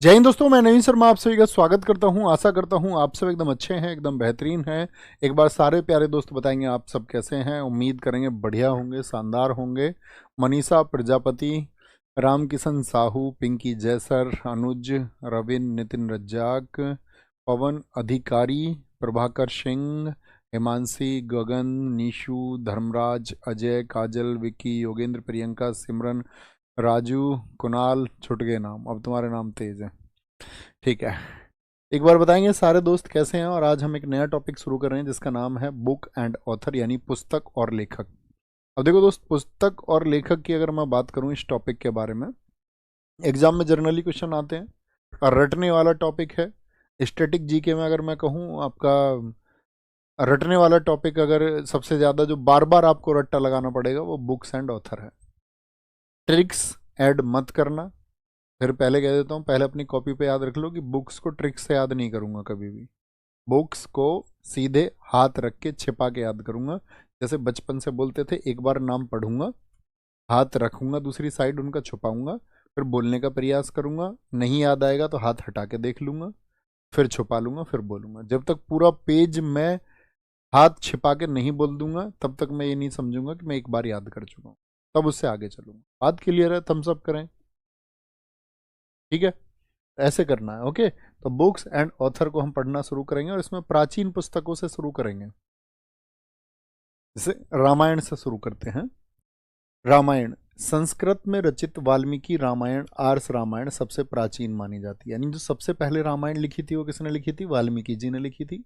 जय हिंद दोस्तों, मैं नवीन शर्मा आप सभी का स्वागत करता हूं। आशा करता हूं आप सब एकदम अच्छे हैं, एकदम बेहतरीन हैं। एक बार सारे प्यारे दोस्त बताएंगे आप सब कैसे हैं। उम्मीद करेंगे बढ़िया होंगे, शानदार होंगे। मनीषा प्रजापति, राम किशन साहू, पिंकी जैसर, अनुज, रविन, नितिन रज्जाक, पवन अधिकारी, प्रभाकर सिंह, हिमांशी, गगन, निशु, धर्मराज, अजय, काजल, विक्की, योगेंद्र, प्रियंका, सिमरन, राजू, कुणाल, छुट गए नाम, अब तुम्हारे नाम तेज है। ठीक है, एक बार बताएंगे सारे दोस्त कैसे हैं। और आज हम एक नया टॉपिक शुरू कर रहे हैं जिसका नाम है बुक एंड ऑथर, यानी पुस्तक और लेखक। अब देखो दोस्त, पुस्तक और लेखक की अगर मैं बात करूं इस टॉपिक के बारे में, एग्जाम में जनरली क्वेश्चन आते हैं और रटने वाला टॉपिक है। स्टैटिक जीके में अगर मैं कहूं, आपका रटने वाला टॉपिक अगर सबसे ज़्यादा जो बार बार आपको रट्टा लगाना पड़ेगा वो बुक्स एंड ऑथर है। ट्रिक्स ऐड मत करना। फिर पहले कह देता हूँ, पहले अपनी कॉपी पे याद रख लो कि बुक्स को ट्रिक से याद नहीं करूँगा कभी भी। बुक्स को सीधे हाथ रख के छिपा के याद करूँगा। जैसे बचपन से बोलते थे, एक बार नाम पढ़ूंगा, हाथ रखूंगा दूसरी साइड, उनका छुपाऊंगा, फिर बोलने का प्रयास करूंगा, नहीं याद आएगा तो हाथ हटा के देख लूंगा, फिर छुपा लूंगा, फिर बोलूंगा। जब तक पूरा पेज मैं हाथ छिपा के नहीं बोल दूंगा तब तक मैं ये नहीं समझूंगा कि मैं एक बार याद कर चुका हूँ। तब उससे आगे चलूंगा। बात क्लियर है? थम्स अप करें। ठीक है, ऐसे करना है। ओके, तो बुक्स एंड ऑथर को हम पढ़ना शुरू करेंगे और इसमें प्राचीन पुस्तकों से शुरू करेंगे। जैसे रामायण से शुरू करते हैं। रामायण संस्कृत में रचित वाल्मीकि रामायण, आर्ष रामायण सबसे प्राचीन मानी जाती है। यानी जो सबसे पहले रामायण लिखी थी वो किसने लिखी थी? वाल्मीकि जी ने लिखी थी।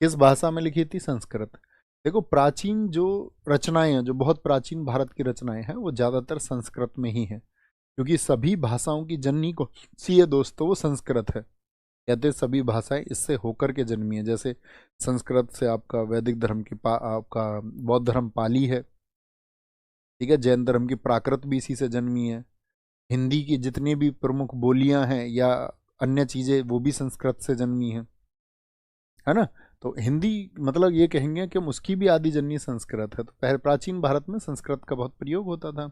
किस भाषा में लिखी थी? संस्कृत। देखो, प्राचीन जो रचनाएं हैं, जो बहुत प्राचीन भारत की रचनाएं हैं, वो ज्यादातर संस्कृत में ही है। क्योंकि सभी भाषाओं की जननी को सी है दोस्तों, वो संस्कृत है। कहते हैं सभी भाषाएं इससे होकर के जन्मी है। जैसे संस्कृत से आपका वैदिक धर्म की आपका बौद्ध धर्म पाली है। ठीक है, जैन धर्म की प्राकृत भी इसी से जन्मी है। हिंदी की जितनी भी प्रमुख बोलियां हैं या अन्य चीजें, वो भी संस्कृत से जन्मी है ना। तो हिंदी मतलब ये कहेंगे कि हम उसकी भी आदि जननी संस्कृत है। तो पहले प्राचीन भारत में संस्कृत का बहुत प्रयोग होता था।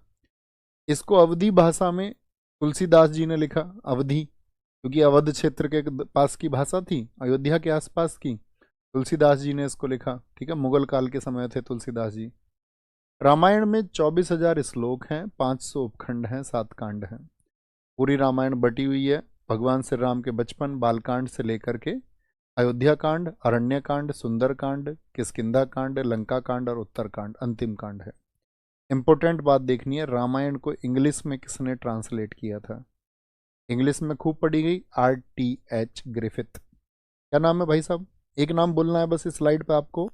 इसको अवधी भाषा में तुलसीदास जी ने लिखा। अवधी क्योंकि अवध क्षेत्र के पास की भाषा थी, अयोध्या के आसपास की। तुलसीदास जी ने इसको लिखा। ठीक है, मुगल काल के समय थे तुलसीदास जी। रामायण में 24,000 श्लोक हैं, 500 उपखंड हैं, 7 कांड हैं। पूरी रामायण बटी हुई है भगवान श्री राम के बचपन बालकांड से लेकर के अयोध्या कांड, अरण्य कांड, सुंदर कांड, किष्किंधा कांड, लंका कांड और उत्तर कांड अंतिम कांड है। इंपॉर्टेंट बात देखनी है, रामायण को इंग्लिश में किसने ट्रांसलेट किया था? इंग्लिश में खूब पढ़ी गई, RTH ग्रिफिथ। क्या नाम है भाई साहब? एक नाम बोलना है बस इस स्लाइड पे आपको,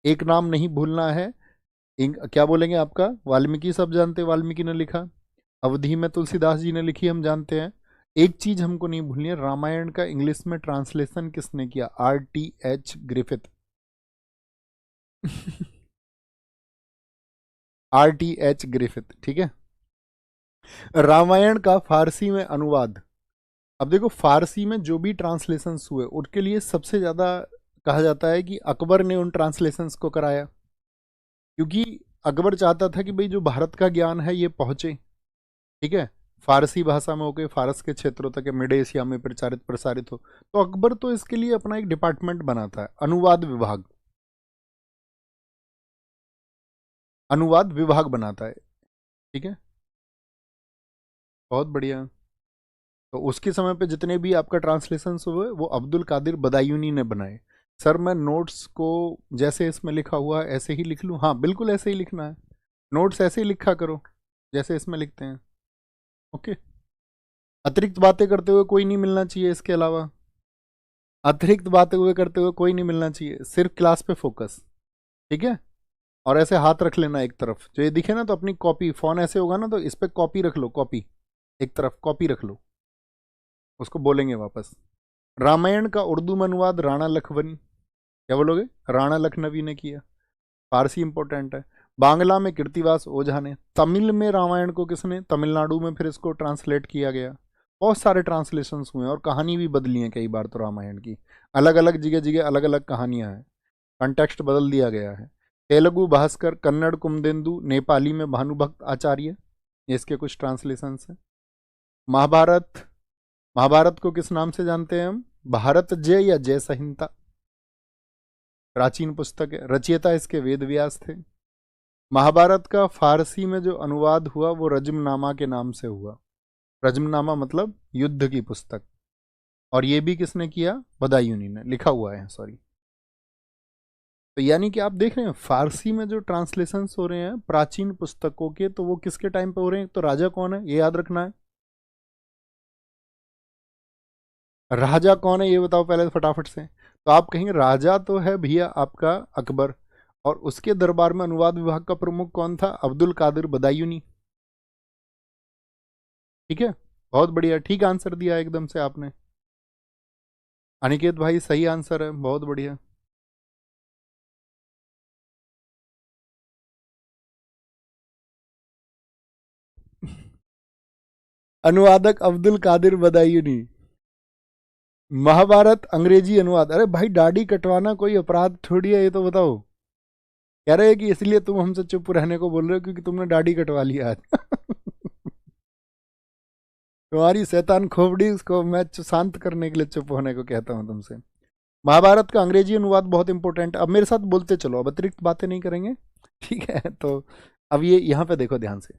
एक नाम नहीं भूलना है। क्या बोलेंगे आपका? वाल्मीकि सब जानते हैं, वाल्मीकि ने लिखा। अवधि में तुलसीदास जी ने लिखी, हम जानते हैं। एक चीज हमको नहीं भूलनी है, रामायण का इंग्लिश में ट्रांसलेशन किसने किया? RTH Griffith. RTH Griffith. ठीक है, रामायण का फारसी में अनुवाद। अब देखो, फारसी में जो भी ट्रांसलेशंस हुए उनके लिए सबसे ज्यादा कहा जाता है कि अकबर ने उन ट्रांसलेशंस को कराया। क्योंकि अकबर चाहता था कि भाई जो भारत का ज्ञान है ये पहुंचे। ठीक है, फारसी भाषा में होके फारस के क्षेत्रों तक या मिड एशिया में प्रचारित प्रसारित हो। तो अकबर तो इसके लिए अपना एक डिपार्टमेंट बनाता है, अनुवाद विभाग। अनुवाद विभाग बनाता है। ठीक है, बहुत बढ़िया। तो उसके समय पे जितने भी आपका ट्रांसलेशन हुए वो अब्दुल कादिर बदायूनी ने बनाए। सर मैं नोट्स को जैसे इसमें लिखा हुआ है ऐसे ही लिख लूँ? हाँ बिल्कुल ऐसे ही लिखना है। नोट्स ऐसे ही लिखा करो जैसे इसमें लिखते हैं। ओके, अतिरिक्त बातें करते हुए कोई नहीं मिलना चाहिए। इसके अलावा अतिरिक्त बातें हुए करते हुए कोई नहीं मिलना चाहिए, सिर्फ क्लास पे फोकस। ठीक है, और ऐसे हाथ रख लेना एक तरफ, जो ये दिखे ना तो अपनी कॉपी, फोन ऐसे होगा ना तो इस पर कॉपी रख लो, कॉपी एक तरफ कॉपी रख लो, उसको बोलेंगे वापस। रामायण का उर्दू में अनुवाद राणा लखनवी, क्या बोलोगे? राणा लखनवी ने किया। फारसी इंपॉर्टेंट है। बांग्ला में कीर्तिवास ओझा ने। तमिल में रामायण को किसने? तमिलनाडु में फिर इसको ट्रांसलेट किया गया। बहुत सारे ट्रांसलेशंस हुए और कहानी भी बदली है कई बार तो रामायण की। अलग अलग जगह जगह अलग अलग कहानियां हैं, कंटेक्स्ट बदल दिया गया है। तेलुगु भास्कर, कन्नड़ कुमदेंदु, नेपाली में भानुभक्त आचार्य, ये इसके कुछ ट्रांसलेशंस हैं। महाभारत महाभारत को किस नाम से जानते हैं हम? भारत जय या जय संहिता, प्राचीन पुस्तक है, रचयिता इसके वेद व्यास थे। महाभारत का फारसी में जो अनुवाद हुआ वो रजमनामा के नाम से हुआ। रजमनामा मतलब युद्ध की पुस्तक, और ये भी किसने किया? बदायूनी ने, लिखा हुआ है, सॉरी। तो यानी कि आप देख रहे हैं फारसी में जो ट्रांसलेशंस हो रहे हैं प्राचीन पुस्तकों के, तो वो किसके टाइम पे हो रहे हैं? तो राजा कौन है ये याद रखना है। राजा कौन है ये बताओ पहले फटाफट से। तो आप कहेंगे राजा तो है भैया आपका अकबर, और उसके दरबार में अनुवाद विभाग का प्रमुख कौन था? अब्दुल कादिर बदायूनी। ठीक है, बहुत बढ़िया, ठीक आंसर दिया एकदम से आपने। अनिकेत भाई सही आंसर है, बहुत बढ़िया। अनुवादक अब्दुल कादिर बदायूनी। महाभारत अंग्रेजी अनुवाद। अरे भाई दाढ़ी कटवाना कोई अपराध थोड़ी है, ये तो बताओ। कह रहे हैं कि इसलिए तुम हमसे चुप रहने को बोल रहे हो क्योंकि तुमने दाढ़ी कटवा लिया आज। तुम्हारी शैतान खोपड़ी, उसको मैं शांत करने के लिए चुप होने को कहता हूं तुमसे। महाभारत का अंग्रेजी अनुवाद बहुत इंपॉर्टेंट। अब मेरे साथ बोलते चलो, अब अतिरिक्त बातें नहीं करेंगे, ठीक है? तो अब ये यहाँ पे देखो ध्यान से।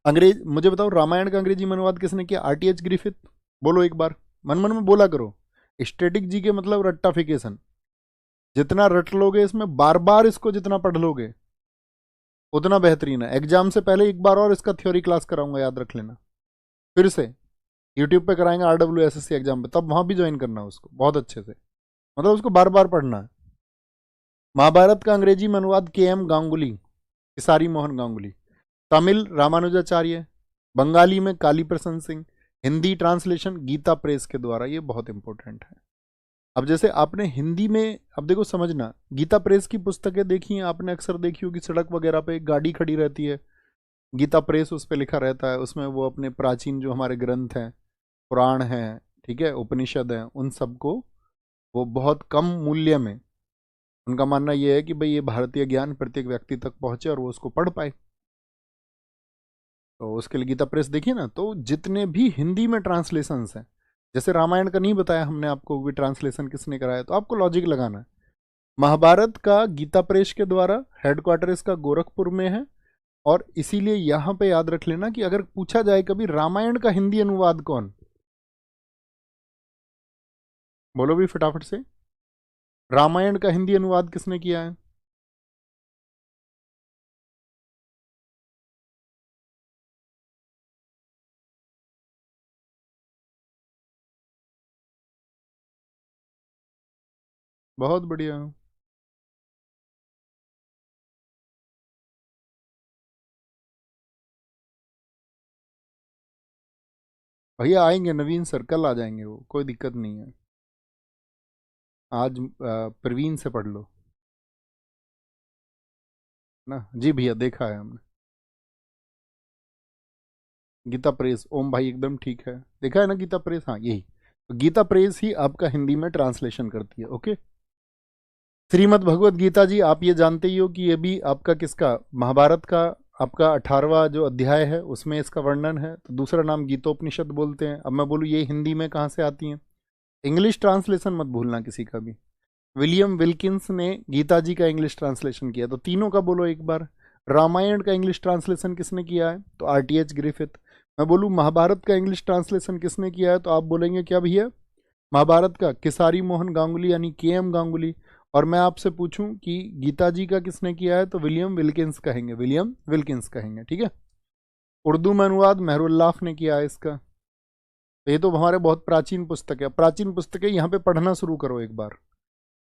अंग्रेज, मुझे बताओ रामायण का अंग्रेजी में अनुवाद किसने किया? RTH Griffith. बोलो एक बार, मन मन में बोला करो। स्टैटिक जी के मतलब रट्टाफिकेशन, जितना रट लोगे इसमें, बार बार इसको जितना पढ़ लोगे उतना बेहतरीन है। एग्जाम से पहले एक बार और इसका थ्योरी क्लास कराऊंगा, याद रख लेना। फिर से यूट्यूब पे कराएंगे RWSSC एग्जाम पे, तब वहां भी ज्वाइन करना उसको बहुत अच्छे से, मतलब उसको बार बार पढ़ना है। महाभारत का अंग्रेजी में अनुवाद KM गांगुली, किसारी मोहन गांगुली। तमिल रामानुजाचार्य, बंगाली में काली प्रसन्न सिंह, हिंदी ट्रांसलेशन गीता प्रेस के द्वारा। ये बहुत इंपॉर्टेंट है। अब जैसे आपने हिंदी में, अब देखो समझना, गीता प्रेस की पुस्तकें देखी हैं आपने, अक्सर देखी होगी सड़क वगैरह पे एक गाड़ी खड़ी रहती है, गीता प्रेस उस पर लिखा रहता है। उसमें वो अपने प्राचीन जो हमारे ग्रंथ हैं, पुराण हैं, ठीक है, उपनिषद हैं, उन सबको वो बहुत कम मूल्य में, उनका मानना ये है कि भाई ये भारतीय ज्ञान प्रत्येक व्यक्ति तक पहुंचे और वो उसको पढ़ पाए। तो उसके लिए गीता प्रेस देखिए ना। तो जितने भी हिंदी में ट्रांसलेशंस हैं, जैसे रामायण का नहीं बताया हमने आपको भी ट्रांसलेशन किसने कराया, तो आपको लॉजिक लगाना है। महाभारत का गीता प्रेस के द्वारा, हेडक्वार्टर इसका गोरखपुर में है, और इसीलिए यहां पे याद रख लेना कि अगर पूछा जाए कभी रामायण का हिंदी अनुवाद कौन, बोलो भी फटाफट से, रामायण का हिंदी अनुवाद किसने किया है? बहुत बढ़िया। भैया आएंगे नवीन सर, कल आ जाएंगे वो, कोई दिक्कत नहीं है। आज प्रवीण से पढ़ लो ना। जी भैया देखा है हमने, गीता प्रेस, ओम भाई एकदम ठीक है, देखा है ना गीता प्रेस, हाँ यही। तो गीता प्रेस ही आपका हिंदी में ट्रांसलेशन करती है। ओके, श्रीमद् भगवत गीता जी, आप ये जानते ही हो कि ये भी आपका किसका, महाभारत का आपका 18वां जो अध्याय है उसमें इसका वर्णन है। तो दूसरा नाम गीतोपनिषद बोलते हैं। अब मैं बोलूँ ये हिंदी में कहाँ से आती हैं? इंग्लिश ट्रांसलेशन मत भूलना किसी का भी। विलियम विल्किंस ने गीता जी का इंग्लिश ट्रांसलेशन किया। तो तीनों का बोलो एक बार। रामायण का इंग्लिश ट्रांसलेशन किसने किया है? तो RTH ग्रिफिथ। मैं बोलूँ महाभारत का इंग्लिश ट्रांसलेशन किसने किया है, तो आप बोलेंगे क्या भैया? महाभारत का किसारी मोहन गांगुली यानी KM गांगुली। और मैं आपसे पूछूं कि गीता जी का किसने किया है, तो विलियम विल्किंस कहेंगे, विलियम विल्किंस कहेंगे, ठीक है। उर्दू में अनुवाद मेहरुल्लाफ ने किया है इसका। तो ये तो हमारे बहुत प्राचीन पुस्तक है। प्राचीन पुस्तकें यहाँ पे पढ़ना शुरू करो एक बार।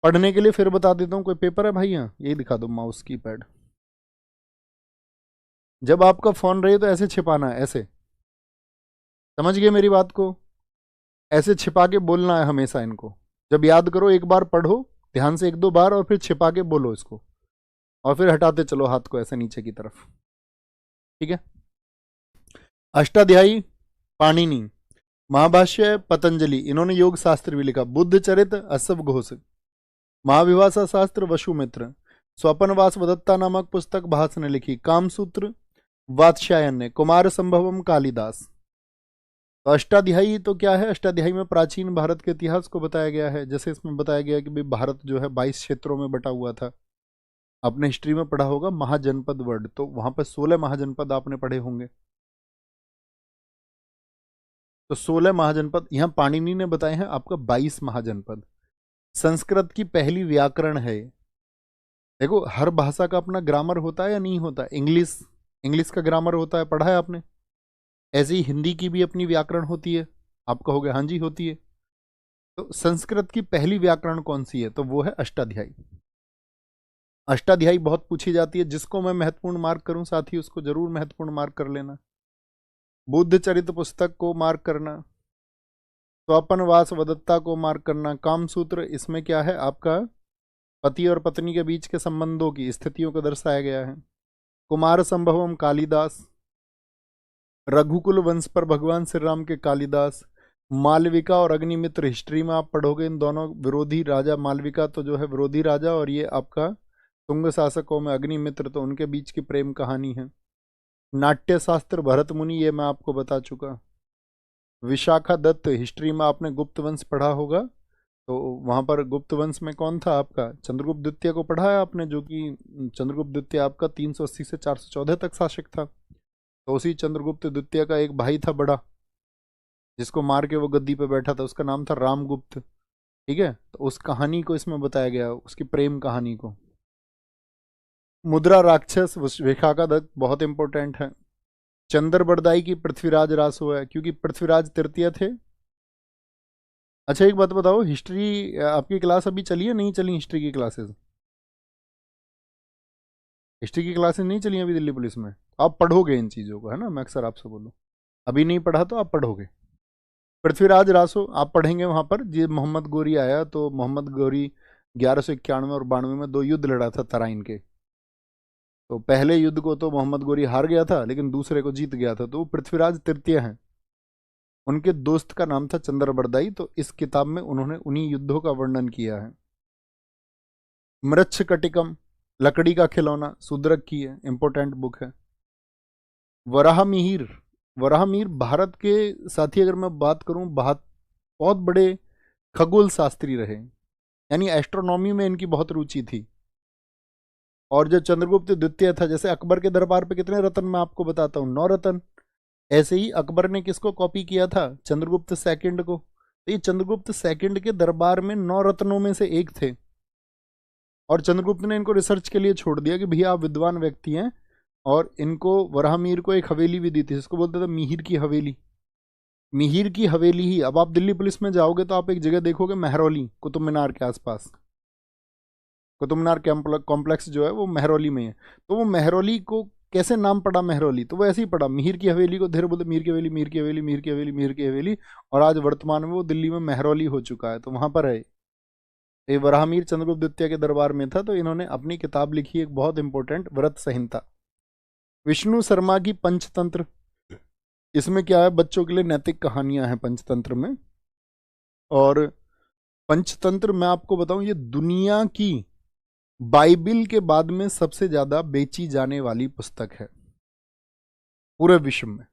पढ़ने के लिए फिर बता देता हूँ, कोई पेपर है भाई यहाँ, यही दिखा दो माउस की पैड। जब आपका फोन रहे तो ऐसे छिपाना है, ऐसे, समझ गए मेरी बात को? ऐसे छिपा के बोलना है हमेशा इनको। जब याद करो एक बार पढ़ो ध्यान से एक दो बार, और फिर छिपा के बोलो इसको, और फिर हटाते चलो हाथ को ऐसे नीचे की तरफ, ठीक है। अष्टाध्यायी पाणिनि, महाभाष्य पतंजलि, इन्होंने योग शास्त्र भी लिखा। बुद्ध चरित असव घोष, महाविभाषा शास्त्र वसुमित्र, स्वपनवास वदत्ता नामक पुस्तक भास ने लिखी। कामसूत्र वात्स्यायन ने, कुमार संभवम कालिदास। तो अष्टाध्यायी तो क्या है? अष्टाध्यायी में प्राचीन भारत के इतिहास को बताया गया है। जैसे इसमें बताया गया है कि भाई भारत जो है 22 क्षेत्रों में बटा हुआ था। आपने हिस्ट्री में पढ़ा होगा महाजनपद वर्ड, तो वहां पर 16 महाजनपद आपने पढ़े होंगे। तो 16 महाजनपद यहाँ पाणिनि ने बताए हैं, आपका 22 महाजनपद। संस्कृत की पहली व्याकरण है। देखो हर भाषा का अपना ग्रामर होता है या नहीं होता? इंग्लिश, इंग्लिश का ग्रामर होता है, पढ़ा है आपने। ऐसे ही हिंदी की भी अपनी व्याकरण होती है। आप कहोगे हाँ जी होती है। तो संस्कृत की पहली व्याकरण कौन सी है? तो वो है अष्टाध्यायी। अष्टाध्यायी बहुत पूछी जाती है। जिसको मैं महत्वपूर्ण मार्क करूं साथी, उसको जरूर महत्वपूर्ण मार्क कर लेना। बुद्ध चरित्र पुस्तक को मार्क करना, स्वपनवास वदत्ता को मार्क करना, कामसूत्र, इसमें क्या है आपका पति और पत्नी के बीच के संबंधों की स्थितियों को दर्शाया गया है। कुमार संभवम कालिदास, रघुकुल वंश पर भगवान श्री राम के कालिदास, मालविका और अग्निमित्र हिस्ट्री में आप पढ़ोगे, इन दोनों विरोधी राजा, मालविका तो जो है विरोधी राजा, और ये आपका तुंग शासकों में अग्निमित्र, तो उनके बीच की प्रेम कहानी है। नाट्य शास्त्र भरत मुनि, ये मैं आपको बता चुका। विशाखा दत्त, हिस्ट्री में आपने गुप्त वंश पढ़ा होगा, तो वहां पर गुप्त वंश में कौन था आपका? चंद्रगुप्त द्वितीय को पढ़ा है आपने, जो कि चंद्रगुप्त द्वितीय आपका 380 से 414 तक शासक था। तो उसी चंद्रगुप्त द्वितीय का एक भाई था बड़ा, जिसको मार के वो गद्दी पे बैठा था, उसका नाम था रामगुप्त। ठीक है, तो उस कहानी को इसमें बताया गया, उसकी प्रेम कहानी को। मुद्रा राक्षस, विशाखा दत्त बहुत इंपॉर्टेंट है। चंद्र बरदाई की पृथ्वीराज रास हुआ है, क्योंकि पृथ्वीराज तृतीय थे। अच्छा एक बात बताओ, हिस्ट्री आपकी क्लास अभी चली है नहीं चली? हिस्ट्री की क्लासेस, हिस्ट्री की क्लासेस नहीं चली अभी दिल्ली पुलिस में? आप पढ़ोगे इन चीज़ों को, है ना, मैं अक्सर आपसे बोलूँ। अभी नहीं पढ़ा तो आप पढ़ोगे। पृथ्वीराज रासो आप पढ़ेंगे वहां पर। जी मोहम्मद गोरी आया, तो मोहम्मद गोरी 1191 और 92 में 2 युद्ध लड़ा था तराइन के। तो पहले युद्ध को तो मोहम्मद गोरी हार गया था, लेकिन दूसरे को जीत गया था, तो वो पृथ्वीराज तृतीय हैं। उनके दोस्त का नाम था चंद्रबरदाई, तो इस किताब में उन्होंने उन्हीं युद्धों का वर्णन किया है। मृच्छ कटिकम, लकड़ी का खिलौना, शूद्रक की है, इंपॉर्टेंट बुक है। वराह मिहिर, वराह मिहिर भारत के साथी अगर मैं बात करूं, बहुत बड़े खगोल शास्त्री रहे, यानी एस्ट्रोनॉमी में इनकी बहुत रुचि थी। और जो चंद्रगुप्त द्वितीय था, जैसे अकबर के दरबार पे कितने रत्न मैं आपको बताता हूँ, 9 रत्न, ऐसे ही अकबर ने किसको कॉपी किया था? चंद्रगुप्त सेकंड को। तो ये चंद्रगुप्त सेकंड के दरबार में 9 रत्नों में से एक थे, और चंद्रगुप्त ने इनको रिसर्च के लिए छोड़ दिया कि भैया आप विद्वान व्यक्ति हैं, और इनको वराहमीर को एक हवेली भी दी थी, जिसको बोलते थे मिहिर की हवेली। मिहिर की हवेली ही, अब आप दिल्ली पुलिस में जाओगे तो आप एक जगह देखोगे महरौली, कुतुब मीनार के आसपास। कुतुब मीनार कॉम्प्लेक्स जो है वो महरौली में है। तो वो महरौली को कैसे नाम पड़ा महरौली? तो वो ऐसे ही पड़ा, मिहिर की हवेली को धीरे बोलते मिहिर की हवेली, मिहिर की हवेली, मिहिर की हवेली, मिहिर की हवेली, और आज वर्तमान में वो दिल्ली में महरौली हो चुका है, तो वहां पर है। ये वराहमीर चंद्रगुप्त द्वितीय के दरबार में था, तो इन्होंने अपनी किताब लिखी एक बहुत इंपॉर्टेंट, व्रत संहिता। विष्णु शर्मा की पंचतंत्र, इसमें क्या है, बच्चों के लिए नैतिक कहानियां हैं पंचतंत्र में। और पंचतंत्र मैं आपको बताऊं, ये दुनिया की बाइबिल के बाद में सबसे ज्यादा बेची जाने वाली पुस्तक है पूरे विश्व में।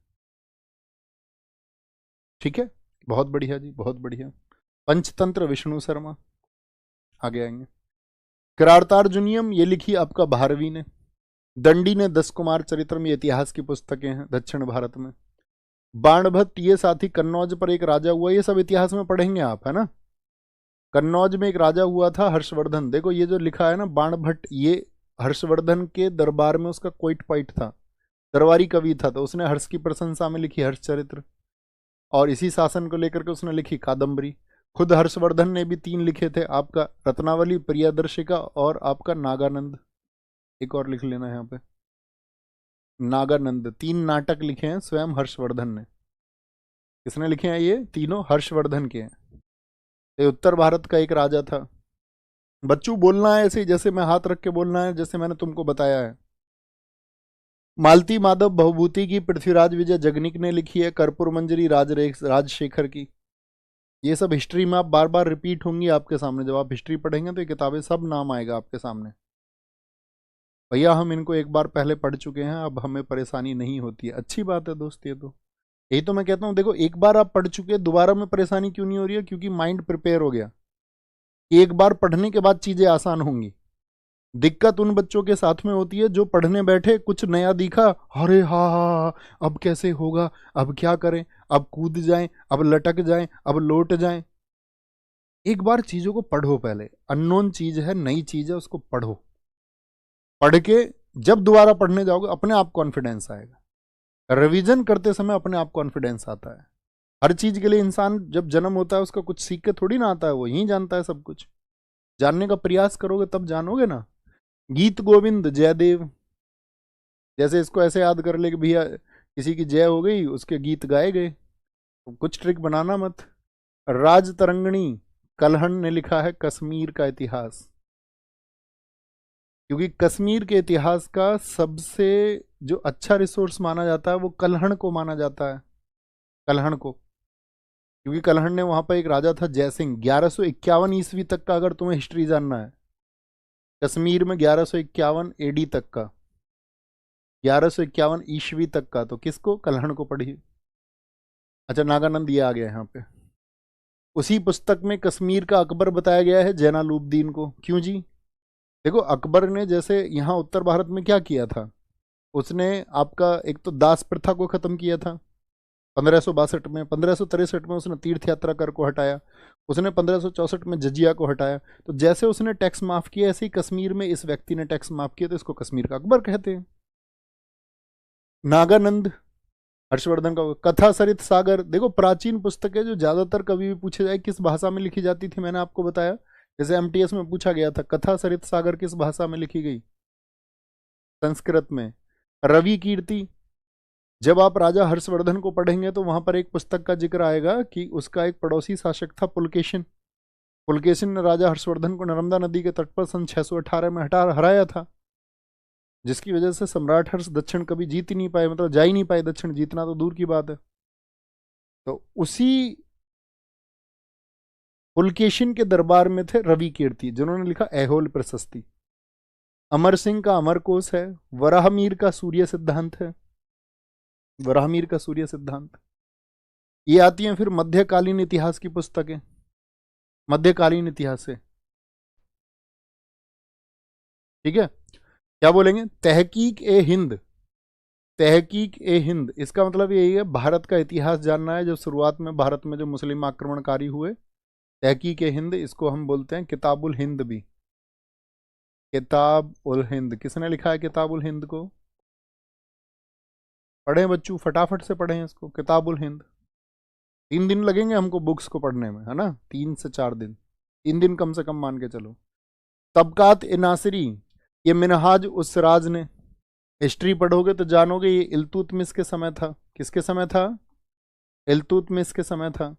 ठीक है, बहुत बढ़िया जी, बहुत बढ़िया। पंचतंत्र विष्णु शर्मा। आगे आएंगे। करारतार्जुनियम, ये लिखी आपका भारवी ने। दंडी ने 10 कुमार चरित्रम, ये इतिहास की पुस्तकें हैं दक्षिण भारत में। बाणभट्ट, ये साथी कन्नौज पर एक राजा हुआ, ये सब इतिहास में पढ़ेंगे आप, है ना। कन्नौज में एक राजा हुआ था हर्षवर्धन। देखो ये जो लिखा है ना बाणभट्ट, ये हर्षवर्धन के दरबार में उसका कोइट पाइट था, दरबारी कवि था, तो उसने हर्ष की प्रशंसा में लिखी हर्ष चरित्र, और इसी शासन को लेकर के उसने लिखी कादम्बरी। खुद हर्षवर्धन ने भी 3 लिखे थे, आपका रत्नावली, प्रियदर्शिका और आपका नागानंद। एक और लिख लेना यहाँ पे, नागानंद। 3 नाटक लिखे हैं स्वयं हर्षवर्धन ने। किसने लिखे हैं? ये तीनों हर्षवर्धन के हैं। ये उत्तर भारत का एक राजा था। बच्चू बोलना है ऐसे जैसे मैं हाथ रख के बोलना है, जैसे मैंने तुमको बताया है। मालती माधव भवभूति की पृथ्वीराज विजय जगनिक ने लिखी है। कर्पूर मंजरी राजशेखर की। ये सब हिस्ट्री में आप बार बार रिपीट होंगी आपके सामने, जब आप हिस्ट्री पढ़ेंगे तो ये किताबें सब नाम आएगा आपके सामने। भैया हम इनको एक बार पहले पढ़ चुके हैं, अब हमें परेशानी नहीं होती है, अच्छी बात है दोस्त ये तो। यही तो मैं कहता हूँ, देखो एक बार आप पढ़ चुके हैं, दोबारा में परेशानी क्यों नहीं हो रही है? क्योंकि माइंड प्रिपेयर हो गया। एक बार पढ़ने के बाद चीजें आसान होंगी। दिक्कत उन बच्चों के साथ में होती है जो पढ़ने बैठे, कुछ नया दिखा, अरे हाँ हाँ हाँ, अब कैसे होगा, अब क्या करें, अब कूद जाएं, अब लटक जाएं, अब लौट जाएं। एक बार चीजों को पढ़ो, पहले अननोन चीज है, नई चीज है, उसको पढ़ो। पढ़ के जब दोबारा पढ़ने जाओगे अपने आप कॉन्फिडेंस आएगा। रिवीजन करते समय अपने आप कॉन्फिडेंस आता है। हर चीज के लिए इंसान जब जन्म होता है उसका कुछ सीख के थोड़ी ना आता है, वो यही जानता है सब कुछ। जानने का प्रयास करोगे तब जानोगे ना। गीत गोविंद जयदेव, जैसे इसको ऐसे याद कर ले कि भैया किसी की जय हो गई, उसके गीत गाए गए, तो कुछ ट्रिक बनाना मत। राज तरंगणी कलहण ने लिखा है कश्मीर का इतिहास, क्योंकि कश्मीर के इतिहास का सबसे जो अच्छा रिसोर्स माना जाता है वो कलहण को माना जाता है। कलहण को, क्योंकि कलहण ने वहां पर एक राजा था जयसिंह, 1151 ईस्वी तक का अगर तुम्हें हिस्ट्री जानना है, कश्मीर में 1151 एडी तक का, 1151 ईस्वी तक का, तो किसको? कलहण को पढ़िए। अच्छा, नागानंद ये आ गया यहाँ पे। उसी पुस्तक में कश्मीर का अकबर बताया गया है जैनालुब्दीन को। क्यों जी? देखो अकबर ने जैसे यहाँ उत्तर भारत में क्या किया था, उसने आपका एक तो दास प्रथा को खत्म किया था 1562 में, 1563 में उसने तीर्थ यात्रा कर को हटाया, उसने 1564 में जजिया को हटाया। तो जैसे उसने टैक्स माफ किया, ऐसे ही कश्मीर में इस व्यक्ति ने टैक्स माफ किया, तो इसको कश्मीर का अकबर कहते हैं। नागानंद, हर्षवर्धन का कथा सरित सागर, देखो प्राचीन पुस्तक है जो ज्यादातर कभी भी पूछे जाए किस भाषा में लिखी जाती थी, मैंने आपको बताया। जैसे एमटीएस में पूछा गया था कथा सरित सागर किस भाषा में लिखी गई, संस्कृत में। रवि कीर्ति, जब आप राजा हर्षवर्धन को पढ़ेंगे तो वहां पर एक पुस्तक का जिक्र आएगा कि उसका एक पड़ोसी शासक था पुलकेशिन। पुलकेशिन ने राजा हर्षवर्धन को नर्मदा नदी के तट पर सन 618 में हराया था, जिसकी वजह से सम्राट हर्ष दक्षिण कभी जीत ही नहीं पाए, मतलब जा ही नहीं पाए दक्षिण, जीतना तो दूर की बात है। तो उसी पुलकेशिन के दरबार में थे रवि कीर्ति, जिन्होंने लिखा ऐहोल प्रशस्ति। अमर सिंह का अमरकोश है, वराहमीर का सूर्य सिद्धांत है, वराहमीर का सूर्य सिद्धांत। ये आती हैं फिर मध्यकालीन इतिहास की पुस्तकें, मध्यकालीन इतिहास से। ठीक है, क्या बोलेंगे? तहकीक ए हिंद, तहकीक ए हिंद, इसका मतलब यही है भारत का इतिहास जानना है। जो शुरुआत में भारत में जो मुस्लिम आक्रमणकारी हुए, तहकीक ए हिंद, इसको हम बोलते हैं किताब उल हिंद भी। किताब उल हिंद किसने लिखा है? किताब उल हिंद को पढ़ें बच्चों, फटाफट से पढ़ें इसको, किताब उल हिंद। 3 दिन लगेंगे हमको बुक्स को पढ़ने में, है ना, 3 से 4 दिन, 3 दिन कम से कम मान के चलो। तबकात ए नासिरी, ये मिनहाज उस राज ने, हिस्ट्री पढ़ोगे तो जानोगे ये इल्तुतमिश के समय था। किसके समय था? इल्तुतमिश के समय था,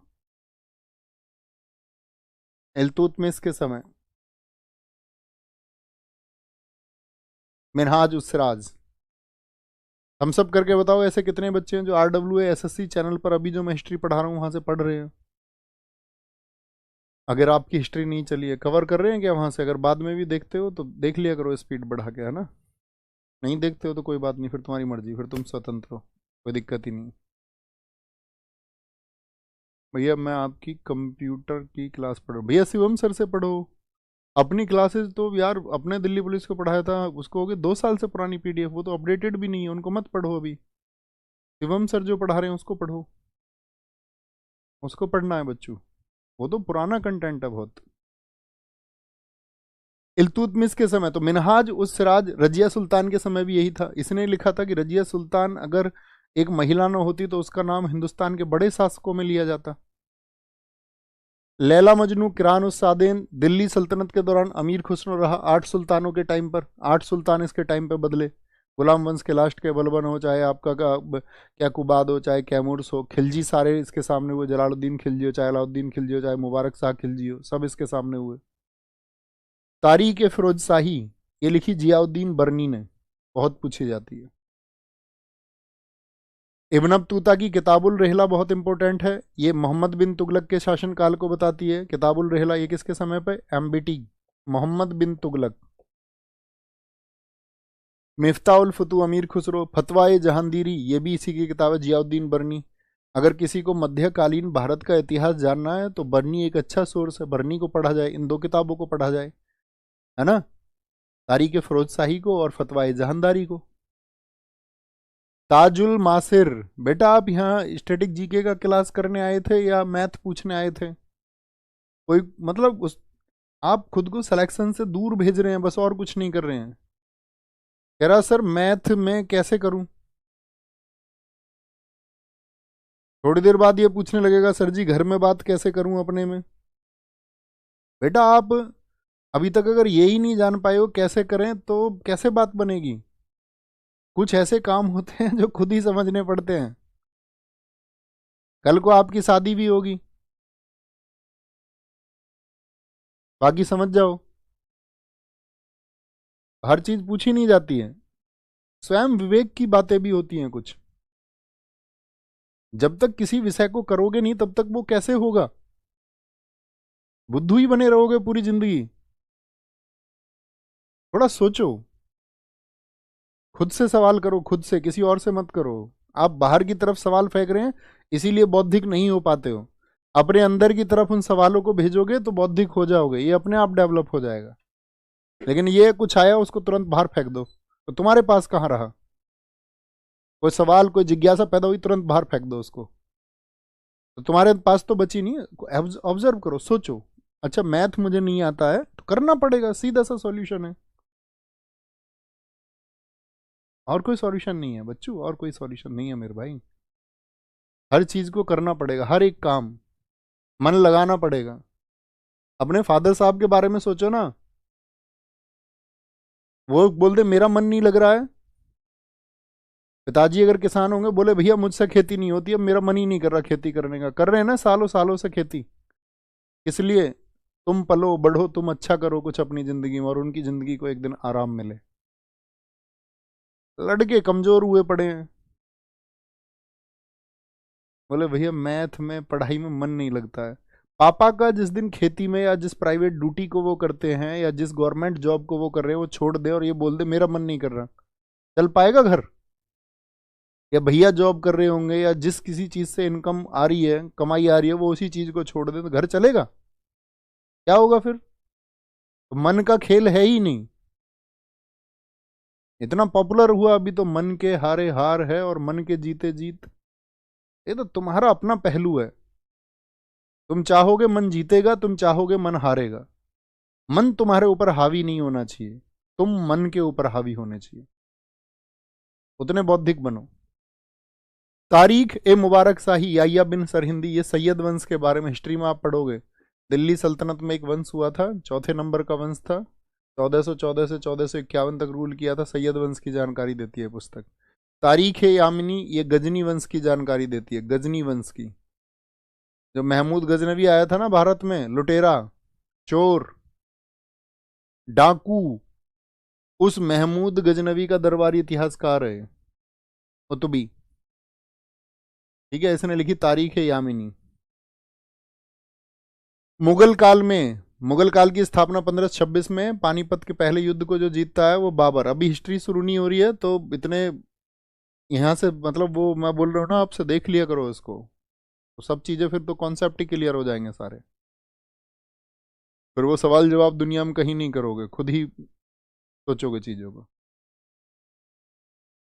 इल्तुतमिश के समय। मिनहाज उस राज, हम सब करके बताओ ऐसे कितने बच्चे हैं जो RWA SSC चैनल पर अभी जो मैं हिस्ट्री पढ़ा रहा हूँ वहां से पढ़ रहे हैं। अगर आपकी हिस्ट्री नहीं चली है, कवर कर रहे हैं क्या वहां से? अगर बाद में भी देखते हो तो देख लिया करो स्पीड बढ़ा के, है ना। नहीं देखते हो तो कोई बात नहीं, फिर तुम्हारी मर्जी, फिर तुम स्वतंत्र हो, कोई दिक्कत ही नहीं। भैया मैं आपकी कंप्यूटर की क्लास पढ़ो, भैया शिवम सर से पढ़ो। अपनी क्लासेस तो यार अपने दिल्ली पुलिस को पढ़ाया था, उसको हो गए 2 साल से पुरानी PDF, वो तो अपडेटेड भी नहीं है, उनको मत पढ़ो अभी। शिवम सर जो पढ़ा रहे हैं उसको पढ़ो, उसको पढ़ना है बच्चों, वो तो पुराना कंटेंट है बहुत। इल्तुतमिश के समय तो मिनहाज उस सिराज, रजिया सुल्तान के समय भी यही था। इसने लिखा था कि रजिया सुल्तान अगर एक महिला न होती तो उसका नाम हिंदुस्तान के बड़े शासकों में लिया जाता। लैला मजनू किरान उस सादेन, दिल्ली सल्तनत के दौरान अमीर खुसरो रहा 8 सुल्तानों के टाइम पर, 8 सुल्तान इसके टाइम पे बदले। गुलाम वंश के लास्ट के बलबन हो, चाहे आपका क्या कुबाद हो, चाहे कैमूर्स हो, खिलजी सारे इसके सामने हुए। जलालुद्दीन खिलजी हो, चाहे अलाउद्दीन खिलजी हो, चाहे मुबारक शाह खिलजी हो, सब इसके सामने हुए। तारीख फिरोज शाही, ये लिखी जियाउद्दीन बर्नी ने, बहुत पूछी जाती है। इब्न बतूता की किताबुल रहला बहुत इंपॉर्टेंट है, ये मोहम्मद बिन तुगलक के शासनकाल को बताती है। किताबुल रहला ये किसके समय पे? MBT, मोहम्मद बिन तुगलक। मिफ्ताउल फतू अमीर खुसरो, फतवा ए जहांगीरी, ये भी इसी की किताब है, जियाउद्दीन बर्नी। अगर किसी को मध्यकालीन भारत का इतिहास जानना है तो बरनी एक अच्छा सोर्स है, बरनी को पढ़ा जाए, इन दो किताबों को पढ़ा जाए, है ना, तारीख फिरोज शाही को और फतवाए जहानदारी को। ताजुल मासिर, बेटा आप यहाँ स्टैटिक जीके का क्लास करने आए थे या मैथ पूछने आए थे? कोई मतलब उस, आप खुद को सिलेक्शन से दूर भेज रहे हैं, बस और कुछ नहीं कर रहे हैं। कह रहा सर मैथ में कैसे करूं, थोड़ी देर बाद ये पूछने लगेगा सर जी घर में बात कैसे करूं अपने में। बेटा आप अभी तक अगर यही नहीं जान पाए हो कैसे करें तो कैसे बात बनेगी। कुछ ऐसे काम होते हैं जो खुद ही समझने पड़ते हैं। कल को आपकी शादी भी होगी, बाकी समझ जाओ, हर चीज पूछी नहीं जाती है, स्वयं विवेक की बातें भी होती हैं कुछ। जब तक किसी विषय को करोगे नहीं तब तक वो कैसे होगा, बुद्धू ही बने रहोगे पूरी जिंदगी। थोड़ा सोचो, खुद से सवाल करो, खुद से, किसी और से मत करो। आप बाहर की तरफ सवाल फेंक रहे हैं इसीलिए बौद्धिक नहीं हो पाते हो। अपने अंदर की तरफ उन सवालों को भेजोगे तो बौद्धिक हो जाओगे, ये अपने आप डेवलप हो जाएगा। लेकिन ये कुछ आया उसको तुरंत बाहर फेंक दो तो तुम्हारे पास कहाँ रहा। कोई सवाल कोई जिज्ञासा पैदा हुई तुरंत बाहर फेंक दो उसको, तो तुम्हारे पास तो बची नहीं है। ऑब्जर्व करो, सोचो, अच्छा मैथ मुझे नहीं आता है तो करना पड़ेगा, सीधा सा सॉल्यूशन है। और कोई सॉल्यूशन नहीं है बच्चों, और कोई सॉल्यूशन नहीं है मेरे भाई। हर चीज को करना पड़ेगा, हर एक काम मन लगाना पड़ेगा। अपने फादर साहब के बारे में सोचो ना, वो बोलते मेरा मन नहीं लग रहा है। पिताजी अगर किसान होंगे बोले भैया मुझसे खेती नहीं होती, अब मेरा मन ही नहीं कर रहा खेती करने का। कर रहे हैं ना सालों सालों से खेती, इसलिए तुम पलो बढ़ो, तुम अच्छा करो कुछ अपनी जिंदगी में और उनकी जिंदगी को एक दिन आराम मिले। लड़के कमजोर हुए पड़े हैं, बोले भैया मैथ में पढ़ाई में मन नहीं लगता है। पापा का जिस दिन खेती में या जिस प्राइवेट ड्यूटी को वो करते हैं या जिस गवर्नमेंट जॉब को वो कर रहे हैं वो छोड़ दे और ये बोल दे मेरा मन नहीं कर रहा, चल पाएगा घर? या भैया जॉब कर रहे होंगे या जिस किसी चीज से इनकम आ रही है, कमाई आ रही है, वो उसी चीज को छोड़ दे तो घर चलेगा? क्या होगा फिर? तो मन का खेल है ही नहीं। इतना पॉपुलर हुआ अभी तो मन के हारे हार है और मन के जीते जीत। ये तो तुम्हारा अपना पहलू है, तुम चाहोगे मन जीतेगा, तुम चाहोगे मन हारेगा। मन तुम्हारे ऊपर हावी नहीं होना चाहिए, तुम मन के ऊपर हावी होने चाहिए, उतने बौद्धिक बनो। तारीख ए मुबारक शाही याह्या बिन सरहिंदी, ये सैयद वंश के बारे में हिस्ट्री में आप पढ़ोगे। दिल्ली सल्तनत में एक वंश हुआ था, चौथे नंबर का वंश था, 1414 से 1451 तक रूल किया था। सैयद वंश की जानकारी देती है पुस्तक। तारीख ए यामिनी, ये गजनी वंश की जानकारी देती है, गजनी वंश की। जो महमूद गजनवी आया था ना भारत में, लुटेरा, चोर, डाकू, उस महमूद गजनवी का दरबारी इतिहासकार है कुतुबी। ठीक है, इसने लिखी तारीख है यामिनी। मुगल काल में, मुगल काल की स्थापना 1526 में, पानीपत के पहले युद्ध को जो जीतता है वो बाबर। अभी हिस्ट्री शुरू नहीं हो रही है तो इतने यहाँ से मतलब वो मैं बोल रहा हूँ ना आपसे, देख लिया करो इसको, तो सब चीजें फिर तो कॉन्सेप्ट ही क्लियर हो जाएंगे सारे। फिर वो सवाल जवाब दुनिया में कहीं नहीं करोगे, खुद ही सोचोगे चीजों को।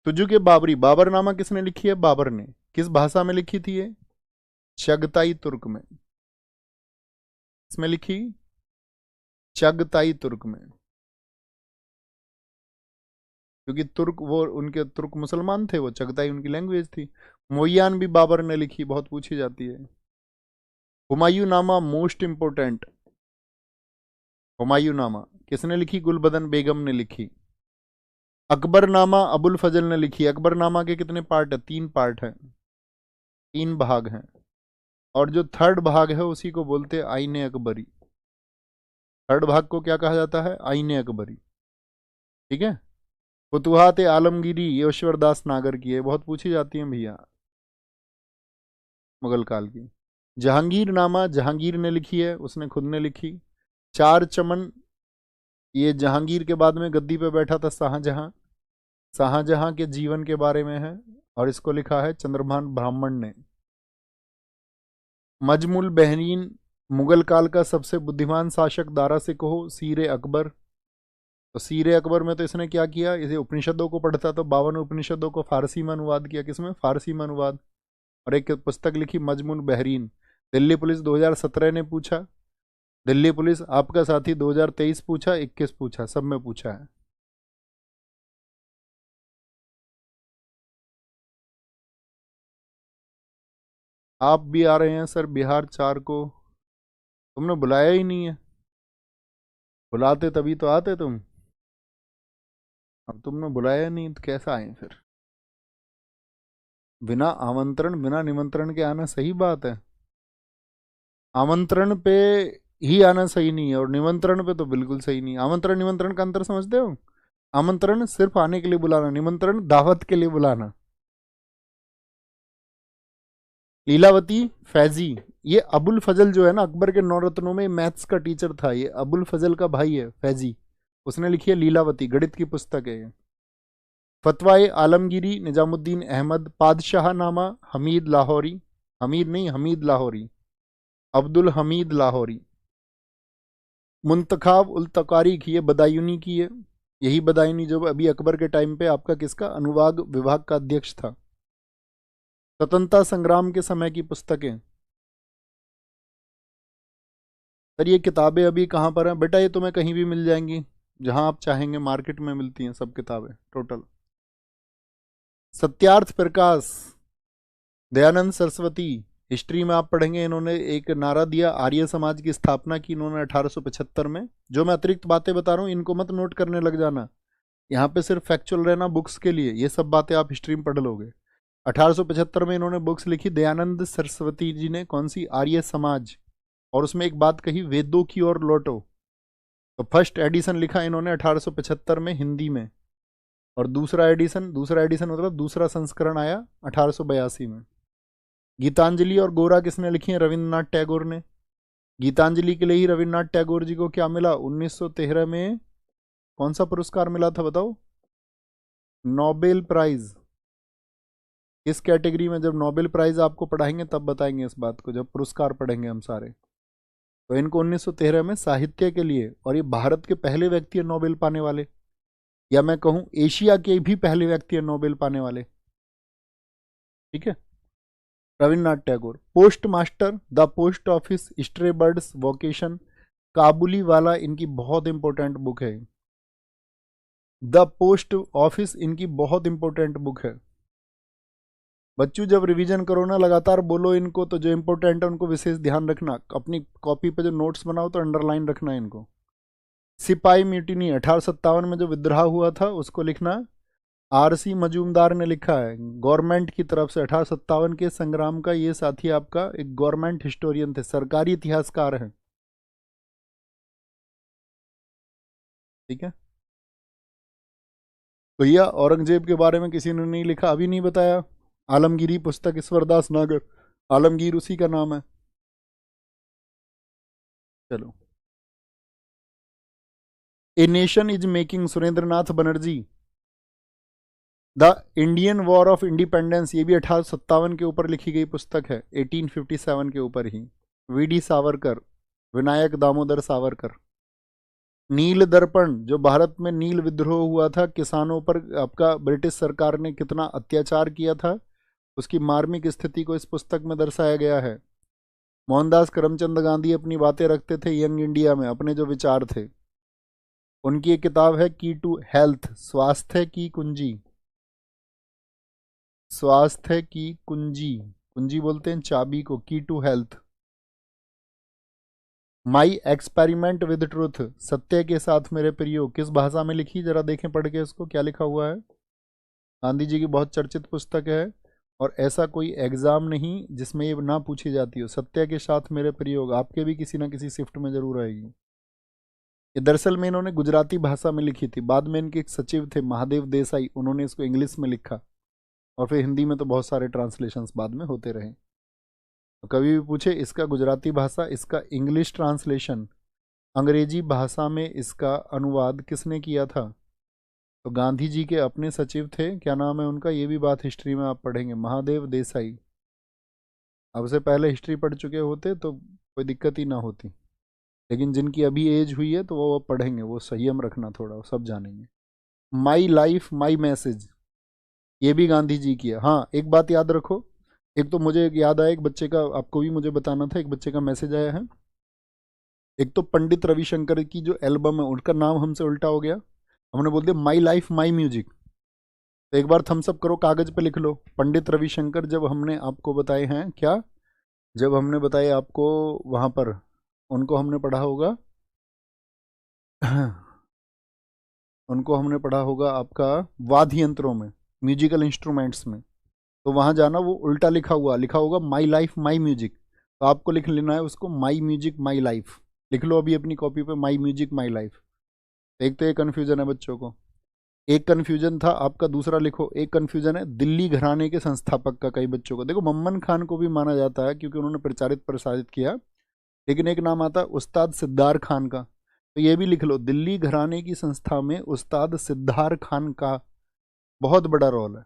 तुझु के बाबरी, बाबरनामा किसने लिखी है? बाबर ने। किस भाषा में लिखी थी ये? चगताई तुर्क में। इसमें लिखी चगताई तुर्क में, क्योंकि तुर्क वो उनके तुर्क मुसलमान थे, वो चगताई उनकी लैंग्वेज थी। मोयान भी बाबर ने लिखी, बहुत पूछी जाती है। हुमायूं नामा मोस्ट इंपोर्टेंट, हुमायूं नामा किसने लिखी? गुलबदन बेगम ने लिखी। अकबरनामा अबुल फजल ने लिखी। अकबरनामा के कितने पार्ट है? 3 पार्ट हैं, 3 भाग हैं, और जो थर्ड भाग है उसी को बोलते हैं आईने अकबरी। थर्ड भाग को क्या कहा जाता है? आईने अकबरी। ठीक है। फुतुहात आलमगीरी ये ईश्वर दास नागर की है, बहुत पूछी जाती है भैया, मुगल काल की। जहांगीर नामा जहांगीर ने लिखी है, उसने खुद ने लिखी। चार चमन, ये जहांगीर के बाद में गद्दी पे बैठा था शाहजहां, शाहजहां के जीवन के बारे में है, और इसको लिखा है चंद्रभान ब्राह्मण ने। मजमुल बहरीन मुगल काल का सबसे बुद्धिमान शासक दारा से कहो सीरे अकबर। तो सीरे अकबर में तो इसने क्या किया, इसे उपनिषदों को पढ़ता, तो 52 उपनिषदों को फारसी में अनुवाद किया। किसमें? फारसी में अनुवाद। और एक पुस्तक लिखी मजमुल बहरीन। दिल्ली पुलिस 2017 ने पूछा, दिल्ली पुलिस आपका साथी 2023 पूछा, 21 पूछा, सब में पूछा है। आप भी आ रहे हैं सर बिहार 4 को, तुमने बुलाया ही नहीं है। बुलाते तभी तो आते तुम, अब तुमने बुलाया नहीं तो कैसा आए फिर? बिना आमंत्रण बिना निमंत्रण के आना सही बात है? आमंत्रण पे ही आना सही नहीं है और निमंत्रण पे तो बिल्कुल सही नहीं। आमंत्रण निमंत्रण का अंतर समझते हो? आमंत्रण सिर्फ आने के लिए बुलाना, निमंत्रण दावत के लिए बुलाना। लीलावती फैजी, ये अबुल फजल जो है ना, अकबर के नौरत्नों में मैथ्स का टीचर था, ये अबुल फजल का भाई है फैजी। उसने लिखी है लीलावती, गणित की पुस्तक है ये। फतवाए आलमगीरी निजामुद्दीन अहमद, पादशाह नामा हमीद लाहौरी, हमीद नहीं हमीद लाहौरी, अब्दुल हमीद लाहौरी। मुंतखाब उल तकारीख, ये बदायूनी की है। यही बदायूनी जो अभी अकबर के टाइम पे आपका किसका अनुवाद विभाग का अध्यक्ष था। स्वतंत्रता संग्राम के समय की पुस्तकें। सर ये किताबें अभी कहाँ पर हैं बेटा? ये तुम्हें कहीं भी मिल जाएंगी, जहां आप चाहेंगे मार्केट में मिलती हैं सब किताबें टोटल। सत्यार्थ प्रकाश, दयानंद सरस्वती। हिस्ट्री में आप पढ़ेंगे, इन्होंने एक नारा दिया, आर्य समाज की स्थापना की इन्होंने 1875 में। जो मैं अतिरिक्त बातें बता रहा हूँ इनको मत नोट करने लग जाना, यहाँ पे सिर्फ फैक्चुअल रहना बुक्स के लिए, ये सब बातें आप हिस्ट्री में पढ़ लोगे। 1875 में इन्होंने बुक्स लिखी, दयानंद सरस्वती जी ने, कौन सी? आर्य समाज। और उसमें एक बात कही, वेदों की ओर लौटो। तो फर्स्ट एडिशन लिखा इन्होंने 1875 में हिंदी में, और दूसरा एडिशन मतलब दूसरा संस्करण आया 1882 में। गीतांजलि और गोरा किसने लिखी है? रविन्द्रनाथ टैगोर ने। गीतांजलि के लिए ही रविन्द्रनाथ टैगोर जी को क्या मिला 1913 में? कौन सा पुरस्कार मिला था बताओ? Nobel prize. इस कैटेगरी में जब नोबेल प्राइज आपको पढ़ाएंगे तब बताएंगे इस बात को, जब पुरस्कार पढ़ेंगे हम सारे। तो इनको 1913 में साहित्य के लिए, और ये भारत के पहले व्यक्ति है नोबेल पाने वाले, या मैं कहूं एशिया के भी पहले व्यक्ति है नोबेल पाने वाले। ठीक है, Rabindranath Tagore. Post master, the post office, stray birds, vocation, Kabuliwala इनकी बहुत इंपॉर्टेंट बुक है। द पोस्ट ऑफिस इनकी बहुत इंपॉर्टेंट बुक है। बच्चों जब रिवीजन करो ना लगातार बोलो इनको, तो जो इंपॉर्टेंट है उनको विशेष ध्यान रखना। अपनी कॉपी पे जो नोट्स बनाओ तो अंडरलाइन रखना इनको। सिपाही म्यूटिनी 1857 में जो विद्रोह हुआ था उसको लिखना। आरसी मजूमदार ने लिखा है गवर्नमेंट की तरफ से 1857 के संग्राम का। ये साथी आपका एक गवर्नमेंट हिस्टोरियन थे, सरकारी इतिहासकार हैं। ठीक है भैया, औरंगजेब के बारे में किसी ने नहीं लिखा, अभी नहीं बताया। आलमगीरी पुस्तक, ईश्वरदास नागर, आलमगीर उसी का नाम है। चलो, a nation is making, Surendranath Banerjee. The Indian war of independence, ये भी 1857 के ऊपर लिखी गई पुस्तक है, 1857 के ऊपर ही। वीडी सावरकर, विनायक दामोदर सावरकर। नील दर्पण, जो भारत में नील विद्रोह हुआ था, किसानों पर आपका ब्रिटिश सरकार ने कितना अत्याचार किया था, उसकी मार्मिक स्थिति को इस पुस्तक में दर्शाया गया है। मोहनदास करमचंद गांधी अपनी बातें रखते थे यंग इंडिया में, अपने जो विचार थे। उनकी एक किताब है की टू हेल्थ, स्वास्थ्य की कुंजी। स्वास्थ्य की कुंजी, कुंजी बोलते हैं चाबी को, key to health. My experiment with truth, सत्य के साथ मेरे प्रियो, किस भाषा में लिखी जरा देखें पढ़ के इसको, क्या लिखा हुआ है। गांधी जी की बहुत चर्चित पुस्तक है, और ऐसा कोई एग्जाम नहीं जिसमें ये ना पूछी जाती हो। सत्य के साथ मेरे प्रयोग आपके भी किसी ना किसी शिफ्ट में जरूर आएगी। ये दरअसल में इन्होंने गुजराती भाषा में लिखी थी, बाद में इनके एक सचिव थे महादेव देसाई, उन्होंने इसको इंग्लिश में लिखा, और फिर हिंदी में तो बहुत सारे ट्रांसलेशंस बाद में होते रहे। तो कभी भी पूछे इसका गुजराती भाषा, इसका इंग्लिश ट्रांसलेशन, अंग्रेजी भाषा में इसका अनुवाद किसने किया था? तो गांधी जी के अपने सचिव थे, क्या नाम है उनका, ये भी बात हिस्ट्री में आप पढ़ेंगे, महादेव देसाई। अब से पहले हिस्ट्री पढ़ चुके होते तो कोई दिक्कत ही ना होती, लेकिन जिनकी अभी एज हुई है तो वो पढ़ेंगे, वो संयम रखना थोड़ा, वो सब जानेंगे। माई लाइफ माई मैसेज, ये भी गांधी जी की है। हाँ, एक बात याद रखो, एक तो मुझे एक याद आया, एक बच्चे का आपको भी मुझे बताना था, एक बच्चे का मैसेज आया है। एक तो पंडित रविशंकर की जो एल्बम है उनका नाम हमसे उल्टा हो गया, हमने बोल दिया माई लाइफ माई म्यूजिक। तो एक बार थम्स अप करो, कागज पे लिख लो, पंडित रविशंकर जब हमने आपको बताए हैं क्या, जब हमने बताए आपको वहां पर, उनको हमने पढ़ा होगा उनको हमने पढ़ा होगा आपका वाद्य यंत्रों में, म्यूजिकल इंस्ट्रूमेंट्स में। तो वहां जाना, वो उल्टा लिखा होगा माई लाइफ माई म्यूजिक, तो आपको लिख लेना है उसको माई म्यूजिक माई लाइफ। लिख लो अभी अपनी कॉपी पे माई म्यूजिक माई लाइफ। एक तो ये कन्फ्यूजन है बच्चों को, एक कन्फ्यूजन था आपका, दूसरा लिखो, एक कन्फ्यूजन है दिल्ली घराने के संस्थापक का, कई बच्चों को। देखो मम्मन खान को भी माना जाता है क्योंकि उन्होंने प्रचारित प्रसारित किया, लेकिन एक नाम आता है उस्ताद सिद्धार खान का, तो ये भी लिख लो, दिल्ली घराने की संस्था में उस्ताद सिद्धार खान का बहुत बड़ा रोल है।